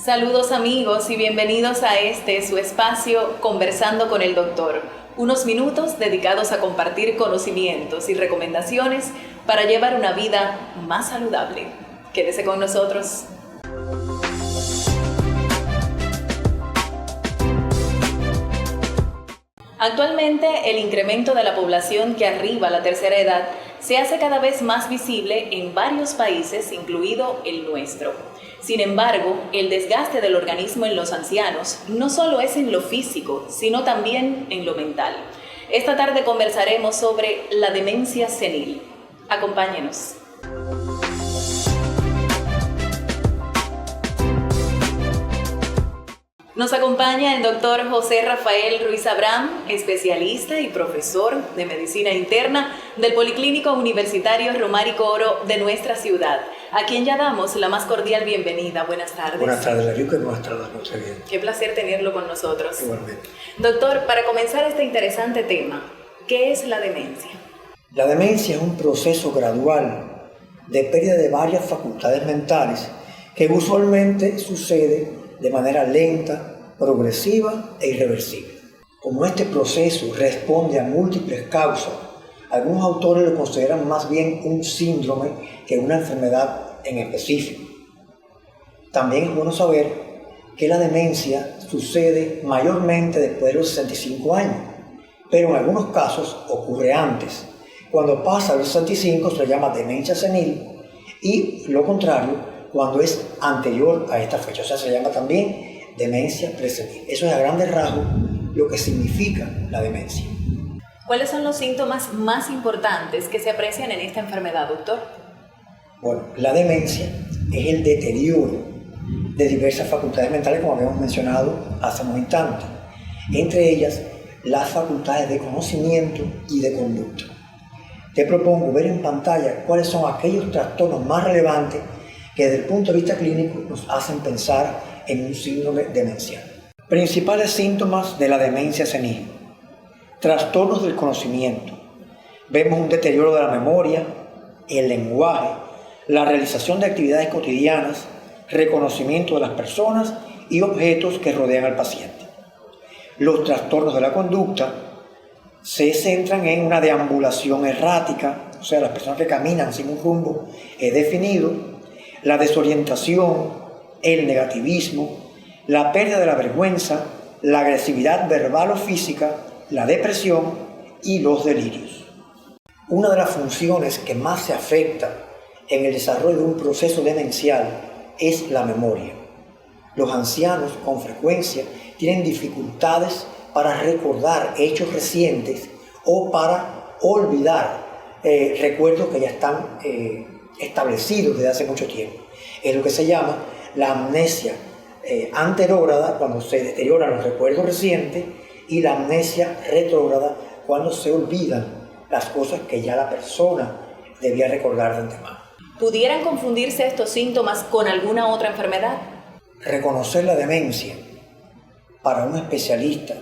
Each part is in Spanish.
Saludos amigos y bienvenidos a su espacio Conversando con el Doctor. Unos minutos dedicados a compartir conocimientos y recomendaciones para llevar una vida más saludable. Quédese con nosotros. Actualmente, el incremento de la población que arriba a la tercera edad se hace cada vez más visible en varios países, incluido el nuestro. Sin embargo, el desgaste del organismo en los ancianos no solo es en lo físico, sino también en lo mental. Esta tarde conversaremos sobre la demencia senil. Acompáñenos. Nos acompaña el doctor José Rafael Ruiz Abraham, especialista y profesor de Medicina Interna del Policlínico Universitario Romárico Oro de nuestra ciudad, a quien ya damos la más cordial bienvenida. Buenas tardes. Buenas tardes, Lariuca, y buenas tardes, José. Qué placer tenerlo con nosotros. Igualmente. Doctor, para comenzar este interesante tema, ¿qué es la demencia? La demencia es un proceso gradual de pérdida de varias facultades mentales que usualmente sucede de manera lenta, progresiva e irreversible. Como este proceso responde a múltiples causas, algunos autores lo consideran más bien un síndrome que una enfermedad en específico. También es bueno saber que la demencia sucede mayormente después de los 65 años, pero en algunos casos ocurre antes. Cuando pasa a los 65 se le llama demencia senil y lo contrario, cuando es anterior a esta fecha, o sea, se llama también demencia presenil. Eso es a grandes rasgos lo que significa la demencia. ¿Cuáles son los síntomas más importantes que se aprecian en esta enfermedad, doctor? Bueno, la demencia es el deterioro de diversas facultades mentales, como habíamos mencionado hace un instante. Entre ellas, las facultades de conocimiento y de conducta. Te propongo ver en pantalla cuáles son aquellos trastornos más relevantes que desde el punto de vista clínico nos hacen pensar en un síndrome demencial. Principales síntomas de la demencia senil. Trastornos del conocimiento. Vemos un deterioro de la memoria, el lenguaje, la realización de actividades cotidianas, reconocimiento de las personas y objetos que rodean al paciente. Los trastornos de la conducta se centran en una deambulación errática, o sea, las personas que caminan sin un rumbo definido, la desorientación, el negativismo, la pérdida de la vergüenza, la agresividad verbal o física, la depresión y los delirios. Una de las funciones que más se afecta en el desarrollo de un proceso demencial es la memoria. Los ancianos con frecuencia tienen dificultades para recordar hechos recientes o para olvidar recuerdos que ya están establecidos desde hace mucho tiempo. Es lo que se llama la amnesia anterógrada, cuando se deterioran los recuerdos recientes, y la amnesia retrógrada, cuando se olvidan las cosas que ya la persona debía recordar de antemano. ¿Pudieran confundirse estos síntomas con alguna otra enfermedad? Reconocer la demencia para un especialista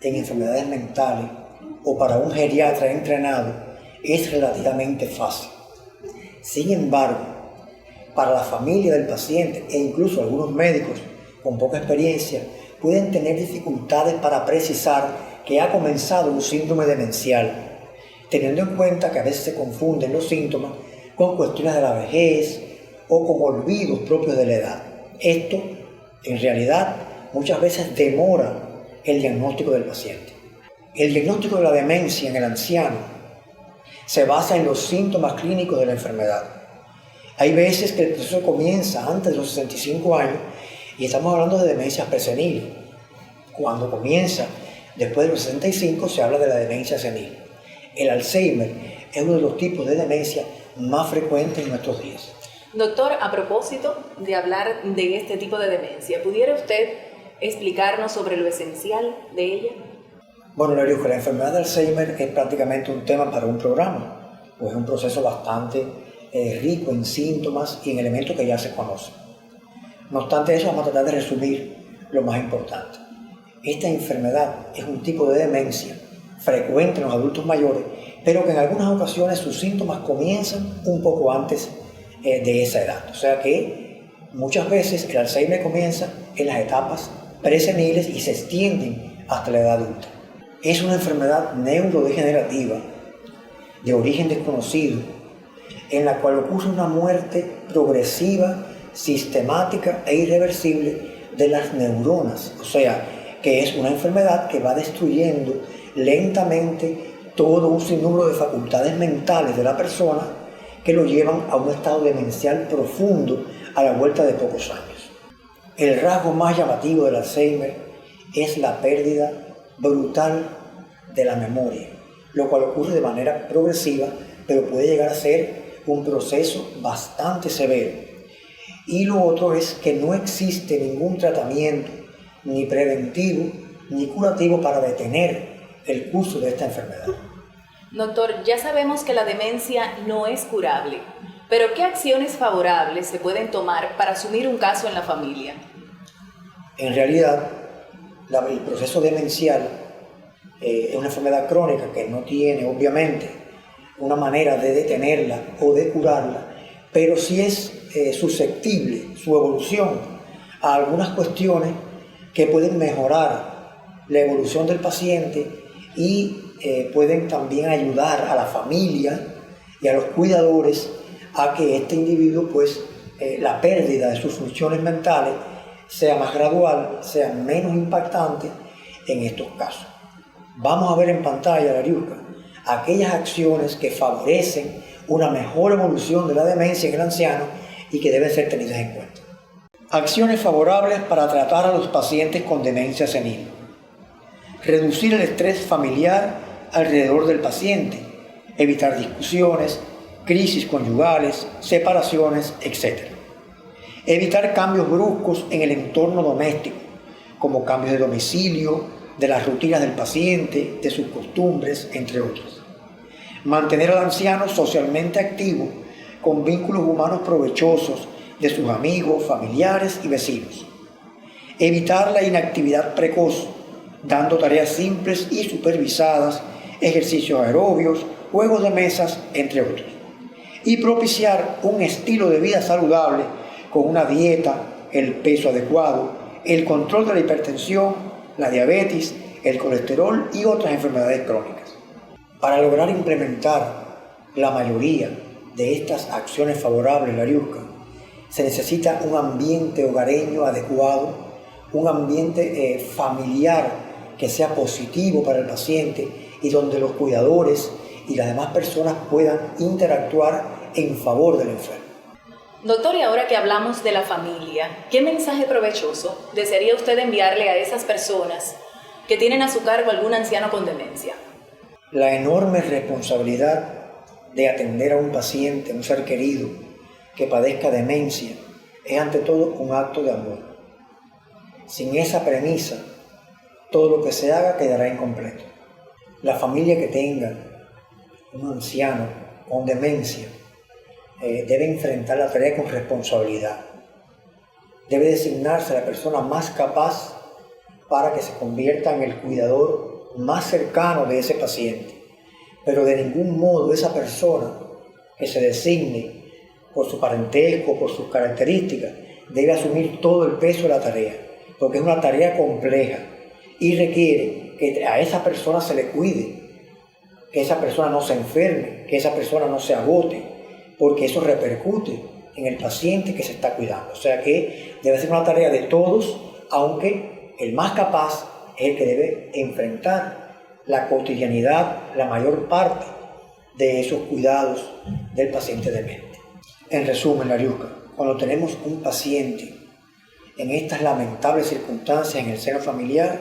en enfermedades mentales o para un geriatra entrenado es relativamente fácil. Sin embargo, para la familia del paciente e incluso algunos médicos con poca experiencia pueden tener dificultades para precisar que ha comenzado un síndrome demencial, teniendo en cuenta que a veces se confunden los síntomas con cuestiones de la vejez o con olvidos propios de la edad. Esto, en realidad, muchas veces demora el diagnóstico del paciente. El diagnóstico de la demencia en el anciano se basa en los síntomas clínicos de la enfermedad. Hay veces que el proceso comienza antes de los 65 años y estamos hablando de demencias preseniles. Cuando comienza después de los 65 se habla de la demencia senil. El Alzheimer es uno de los tipos de demencia más frecuentes en nuestros días. Doctor, a propósito de hablar de este tipo de demencia, ¿pudiera usted explicarnos sobre lo esencial de ella? Bueno, Lariuca, la enfermedad de Alzheimer es prácticamente un tema para un programa, pues es un proceso bastante rico en síntomas y en elementos que ya se conocen. No obstante eso, vamos a tratar de resumir lo más importante. Esta enfermedad es un tipo de demencia frecuente en los adultos mayores, pero que en algunas ocasiones sus síntomas comienzan un poco antes de esa edad. O sea que Muchas veces el Alzheimer comienza en las etapas preseniles y se extienden hasta la edad adulta. Es una enfermedad neurodegenerativa de origen desconocido, en la cual ocurre una muerte progresiva, sistemática e irreversible de las neuronas. O sea, que es una enfermedad que va destruyendo lentamente todo un sinnúmero de facultades mentales de la persona que lo llevan a un estado demencial profundo a la vuelta de pocos años. El rasgo más llamativo del Alzheimer es la pérdida brutal de la memoria, lo cual ocurre de manera progresiva, pero puede llegar a ser un proceso bastante severo. Y lo otro es que no existe ningún tratamiento, ni preventivo, ni curativo para detener el curso de esta enfermedad. Doctor, ya sabemos que la demencia no es curable, pero ¿qué acciones favorables se pueden tomar para asumir un caso en la familia? En realidad, el proceso demencial es una enfermedad crónica que no tiene, obviamente, una manera de detenerla o de curarla, pero sí es susceptible su evolución a algunas cuestiones que pueden mejorar la evolución del paciente y pueden también ayudar a la familia y a los cuidadores a que este individuo, la pérdida de sus funciones mentales sea más gradual, sea menos impactante en estos casos. Vamos a ver en pantalla, Lariuska, aquellas acciones que favorecen una mejor evolución de la demencia en el anciano y que deben ser tenidas en cuenta. Acciones favorables para tratar a los pacientes con demencia senil. Reducir el estrés familiar alrededor del paciente, evitar discusiones, crisis conyugales, separaciones, etc. Evitar cambios bruscos en el entorno doméstico, como cambios de domicilio, de las rutinas del paciente, de sus costumbres, entre otros. Mantener al anciano socialmente activo, con vínculos humanos provechosos de sus amigos, familiares y vecinos. Evitar la inactividad precoz, dando tareas simples y supervisadas, ejercicios aerobios, juegos de mesas, entre otros. Y propiciar un estilo de vida saludable con una dieta, el peso adecuado, el control de la hipertensión, la diabetes, el colesterol y otras enfermedades crónicas. Para lograr implementar la mayoría de estas acciones favorables, Lariuska, se necesita un ambiente hogareño adecuado, un ambiente familiar que sea positivo para el paciente y donde los cuidadores y las demás personas puedan interactuar en favor del enfermo. Doctor, y ahora que hablamos de la familia, ¿qué mensaje provechoso desearía usted enviarle a esas personas que tienen a su cargo algún anciano con demencia? La enorme responsabilidad de atender a un paciente, a un ser querido que padezca demencia, es ante todo un acto de amor. Sin esa premisa, todo lo que se haga quedará incompleto. La familia que tenga un anciano con demencia debe enfrentar la tarea con responsabilidad. Debe designarse a la persona más capaz para que se convierta en el cuidador más cercano de ese paciente. Pero de ningún modo esa persona que se designe por su parentesco, por sus características, debe asumir todo el peso de la tarea, porque es una tarea compleja y requiere que a esa persona se le cuide, que esa persona no se enferme, que esa persona no se agote, porque eso repercute en el paciente que se está cuidando. O sea que debe ser una tarea de todos, aunque el más capaz es el que debe enfrentar la cotidianidad, la mayor parte de esos cuidados del paciente demente. En resumen, Lariuska, cuando tenemos un paciente en estas lamentables circunstancias en el seno familiar,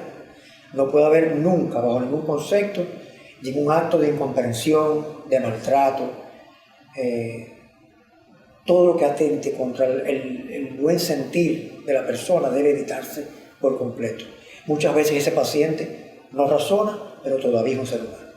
no puede haber nunca, bajo ningún concepto, ningún acto de incomprensión, de maltrato, todo lo que atente contra el buen sentir de la persona debe evitarse por completo. Muchas veces ese paciente no razona, pero todavía es un ser humano.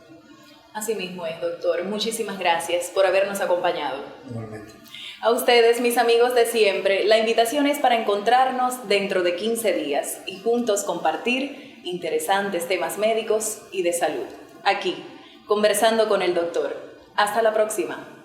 Así mismo es, doctor. Muchísimas gracias por habernos acompañado. Igualmente. A ustedes, mis amigos de siempre, la invitación es para encontrarnos dentro de 15 días y juntos compartir interesantes temas médicos y de salud. Aquí, conversando con el doctor. Hasta la próxima.